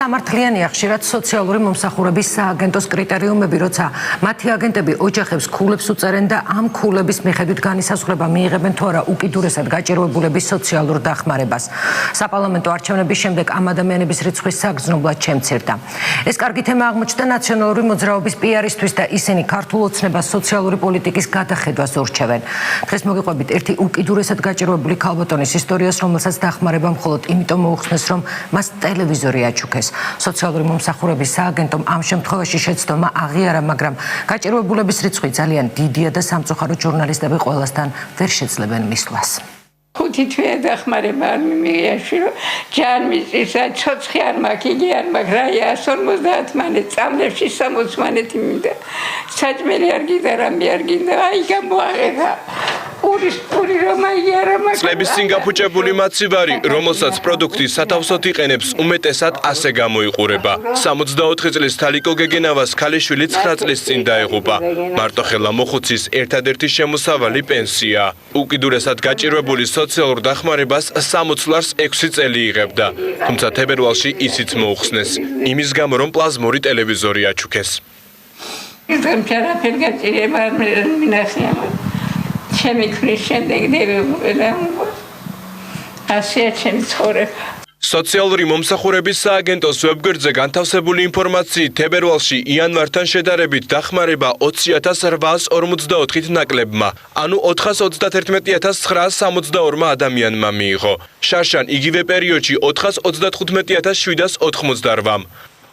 სამართლიანია ხშირად სოციალური მომსახურების სააგენტოს კრიტერიუმები, როცა მათი აგენტები ოჯახებს ქულებს უწერენ და ამ ქულების მიხედვით განისაზღვრება მიიღებენ თუ არა უკიდურესად გაჭირვებულების სოციალურ დახმარებას. საპარლამენტო არჩევნების შემდეგ ამ ადამიანების რიცხვის საგრძნობლად შემცირდა. ეს კარგი თემა აღმოჩნდა ნაციონალური მოძრაობის პიარისთვის და ისინი ქართულ ოცნებას სოციალური პოლიტიკის გადახედვას ურჩევენ. დღეს მოგიყვებით ერთი უკიდურესად გაჭირვებული ქალბატონის ისტორიას, რომელსაც დახმარება მხოლოდ იმიტომ მოუხსნეს, რომ მას ტელევიზორი აჩუქეს. სოციალური მომსახურების სააგენტომ ამ შემთხვევაში შეცდომა აღიარა, მაგრამ გაჭირვებულების რიცხვი ძალიან დიდია და სამწუხაროდ ჟურნალისტები ყველასთან ვერ შეძლებენ მისვლას. ხუთი თვე დახმარება არ მიმიღიაში, რომ ჯან მიწისა, ცოცხი არ მაქვს, იგი არ მაქვს, რა 150 მანეთ, წამლებში 60 მანეთი მინდა. საჭმელი არ გინდა, რამე არ გინდა, აი გამოაღება. წლების წინ გაფუჭებული მაცივარი, რომელსაც პროდუქტის სათავსოდ იყენებს, უმეტესად ასე გამოიყურება. 64 წლის თალიკო გეგენავას ქალიშვილი 9 წლის წინ დაეღუპა. მარტოხელა მოხუცის ერთადერთი შემოსავალი პენსია. უკიდურესად გაჭირვებული სოციალურ დახმარებას 60 ლარს 6 წელი იღებდა. თუმცა თებერვალში ისიც მოუხსნეს, იმის გამო რომ პლაზმური ტელევიზორი აჩუქეს. ჩემი ქრის შემდეგ დევებულა ასეა ჩემი ცხოვრება. სოციალური მომსახურების სააგენტოს ვებგვერდზე განთავსებული ინფორმაციით თებერვალში იანვართან შედარებით დახმარება 20,854-ით ნაკლებმა, ანუ 431,962 ადამიანმა მიიღო. შარშან იგივე პერიოდში 435,788-მ.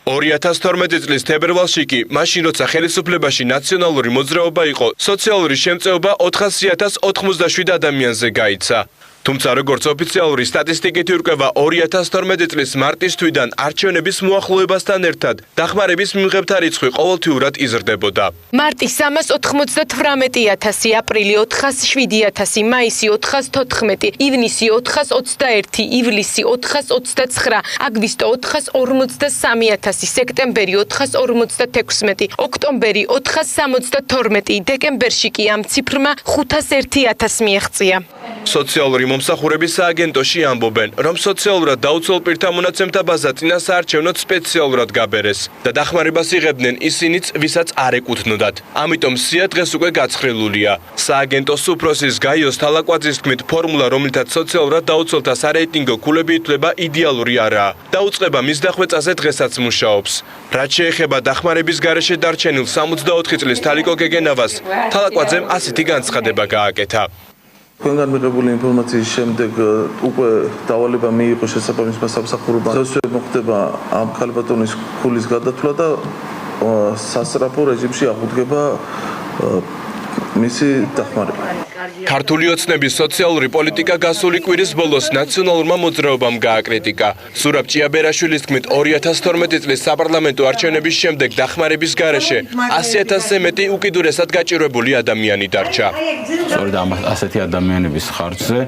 2012 წლის თებერვალში კი, მაშინ როცა ხელისუფლებაში ნაციონალური მოძრაობა იყო, სოციალური შემწეობა 400,097 ადამიანზე გაიცა. თუმცა როგორც ოფიციალური სტატისტიკით ირკვევა, 2012 წლის მარტის თვიდან არჩევნების მოახლოებასთან ერთად დახმარების მიმღებთა რიცხვი ყოველთვიურად იზრდებოდა. მარტი 318,000, აპრილი 407,000, მაისი 414, ივნისი 421, ივლისი 429, აგვისტო 453,000, სექტემბერი 456, ოქტომბერი 472, დეკემბერში კი ამ ციფრმა 501,000 მიაღწია. სოციალური მომსახურების სააგენტოში ამბობენ, რომ სოციალურად დაუცველ პირთა მონაცემთა ბაზა წინასაარჩევნოდ სპეციალურად გაბერეს და დახმარებას იღებდნენ ისინიც, ვისაც არ ეკუთვნოდათ. ამიტომ სია დღეს უკვე გაცხრილულია. სააგენტოს უფროსის გაიოს თალაკვაძის თქმით, ფორმულა, რომლითაც სოციალურად დაუცველთა სარეიტინგო ქულები ითვლება იდეალური არაა. დაუწყება მის დახვეწაზე დღესაც მუშაობს. რაც შეეხება დახმარების გარეშე დარჩენილ 64 წლის თალიკო გეგენავას, თალაკვაძემ ასეთი განცხადება გააკეთა. Თქვენგან მიღებული ინფორმაციის შემდეგ უკვე დავალება მიიღო შესაბამისმა სამსახურებამ. დღესვე მოხდება ამ ქალბატონის ქულის გადათვლა და სასწრაფო რეჟიმში აღუდგება მისი დახმარება. ქართული ოცნების სოციალური პოლიტიკა გასული კვირის ბოლოს ნაციონალურმა მოძრაობამ გააკრიტიკა. ზურაბ ჭიაბერაშვილის თქმით, 2012 წლის საპარლამენტო არჩევნების შემდეგ დახმარების გარეშე 100,000-ზე მეტი უკიდურესად გაჭირვებული ადამიანი დარჩა. სწორედ ასეთი ადამიანების ხარჯზე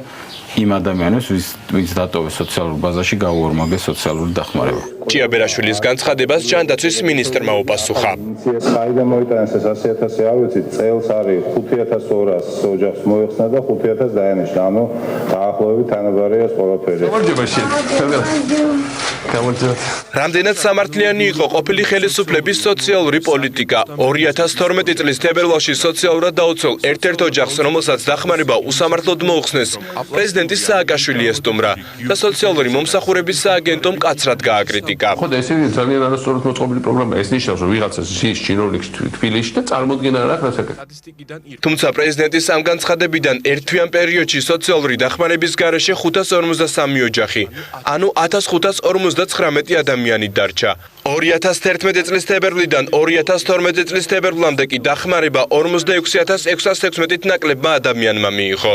იმ ადამიანებს, ვინც დატოვეს სოციალურ ბაზაში, გაუორმაგეს სოციალური დახმარება. ჭიაბერაშვილის განცხადებას ჯანდაცვის მინისტრმა უპასუხა. საიდან მოიტანეს ეს 100,000, არ ვიცი, წელს არის 5,200 ოჯახს მოიხსნა და 5,000 დაენიშნა. ანუ დაახლოებით თანაბარია ყველაფერი. რამდენად სამართლიანი იყო ყოფილი ხელისუფლების სოციალური პოლიტიკა. 2012 წლის თებერვალში სოციალურად დაუცველ ერთ-ერთ ოჯახს, რომელსაც დახმარება უსამართლოდ მოუხსნეს, პრეზიდენტი სააკაშვილი ესტუმრა და სოციალური მომსახურების სააგენტომ მკაცრად გააკრიტიკა. ხო და ესე ძალიან არასწორად მოწყობილი პროგრამა. ეს ნიშნავს, რომ ვიღაცა ზის ჩინოვნიკს თბილისში და წარმოდგენა არ აქვს რასაკეთებს. თუმცა პრეზიდენტის ამ განცხადებიდან ერთ თვიან პერიოდში სოციალური დახმარების გარეშე 553 ოჯახი, ანუ 1559 ადამიანი დარჩა. 2011 წლის თებერვლიდან 2012 წლის თებერვლამდე კი დახმარება 46,616-ით ნაკლებმა ადამიანმა მიიღო.